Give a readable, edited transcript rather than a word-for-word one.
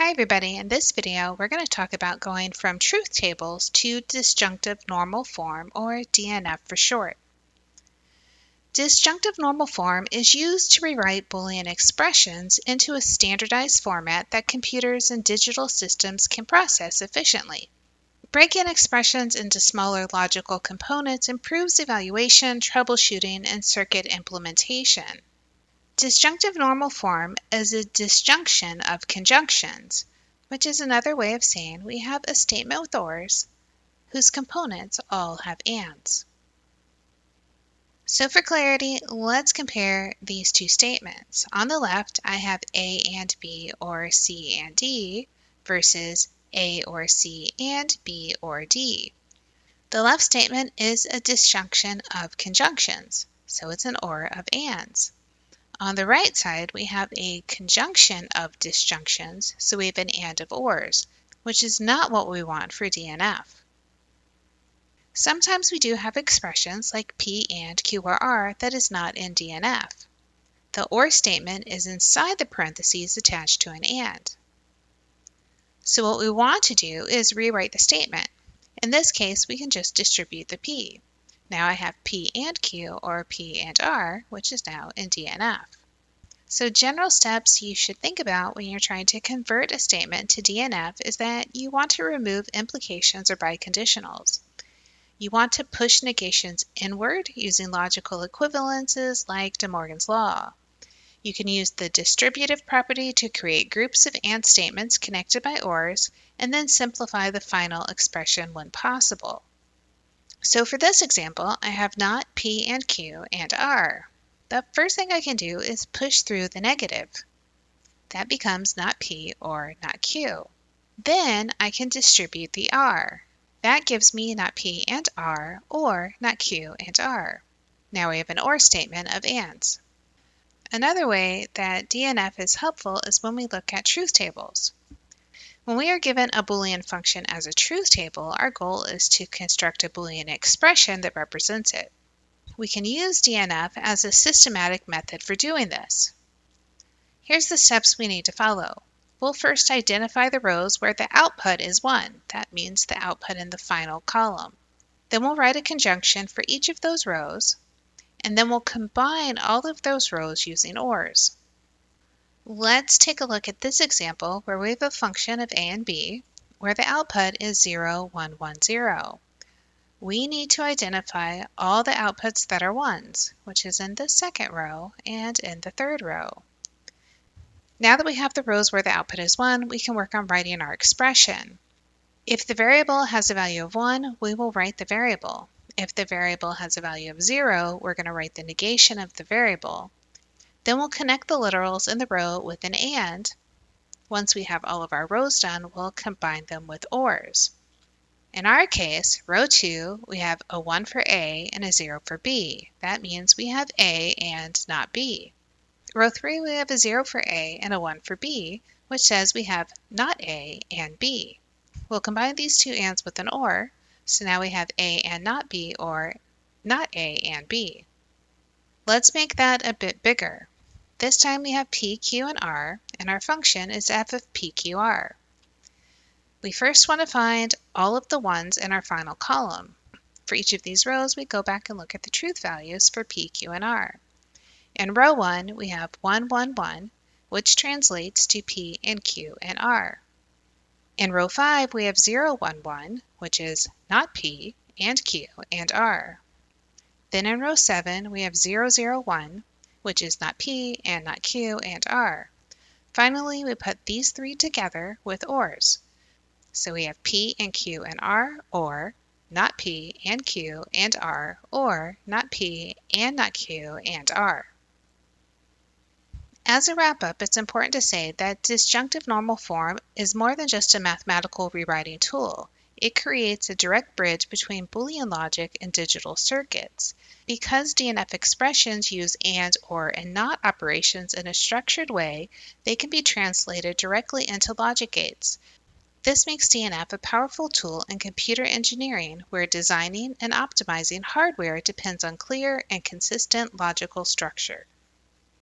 Hi everybody, in this video we're going to talk about going from truth tables to disjunctive normal form, or DNF for short. Disjunctive normal form is used to rewrite Boolean expressions into a standardized format that computers and digital systems can process efficiently. Breaking expressions into smaller logical components improves evaluation, troubleshooting, and circuit implementation. Disjunctive normal form is a disjunction of conjunctions, which is another way of saying we have a statement with ORs whose components all have ANDs. So for clarity, let's compare these two statements. On the left, I have A and B or C and D versus A or C and B or D. The left statement is a disjunction of conjunctions, so it's an OR of ANDs. On the right side, we have a conjunction of disjunctions, so we have an AND of ORs, which is not what we want for DNF. Sometimes we do have expressions like P and Q or R that is not in DNF. The OR statement is inside the parentheses attached to an AND. So what we want to do is rewrite the statement. In this case, we can just distribute the P. Now I have P and Q or P and R, which is now in DNF. So general steps you should think about when you're trying to convert a statement to DNF is that you want to remove implications or biconditionals. You want to push negations inward using logical equivalences like De Morgan's law. You can use the distributive property to create groups of AND statements connected by ORs and then simplify the final expression when possible. So for this example, I have not P and Q and R. The first thing I can do is push through the negative. That becomes not P or not Q. Then I can distribute the R. That gives me not P and R or not Q and R. Now we have an OR statement of ANDs. Another way that DNF is helpful is when we look at truth tables. When we are given a Boolean function as a truth table, our goal is to construct a Boolean expression that represents it. We can use DNF as a systematic method for doing this. Here's the steps we need to follow. We'll first identify the rows where the output is 1. That means the output in the final column. Then we'll write a conjunction for each of those rows, and then we'll combine all of those rows using ORs. Let's take a look at this example where we have a function of A and B, where the output is 0, 1, 1, 0. We need to identify all the outputs that are 1s, which is in the second row and in the third row. Now that we have the rows where the output is 1, we can work on writing our expression. If the variable has a value of 1, we will write the variable. If the variable has a value of 0, we're going to write the negation of the variable. Then we'll connect the literals in the row with an AND. Once we have all of our rows done, we'll combine them with ORs. In our case, row 2, we have a 1 for A and a 0 for B. That means we have A and not B. Row 3, we have a 0 for A and a 1 for B, which says we have not A and B. We'll combine these two ANDs with an OR, so now we have A and not B, or not A and B. Let's make that a bit bigger. This time we have P, Q, and R, and our function is f of P, Q, R. We first want to find all of the 1s in our final column. For each of these rows, we go back and look at the truth values for P, Q, and R. In row 1, we have 1, 1, 1, which translates to P and Q and R. In row 5, we have 0, 1, 1, which is not P and Q and R. Then in row 7, we have 0, 0, 1, which is not P and not Q and R. Finally, we put these three together with ORs. So we have P and Q and R, or not P and Q and R, or not P and not Q and R. As a wrap-up, it's important to say that disjunctive normal form is more than just a mathematical rewriting tool. It creates a direct bridge between Boolean logic and digital circuits. Because DNF expressions use AND, OR, and NOT operations in a structured way, they can be translated directly into logic gates. This makes DNF a powerful tool in computer engineering where designing and optimizing hardware depends on clear and consistent logical structure.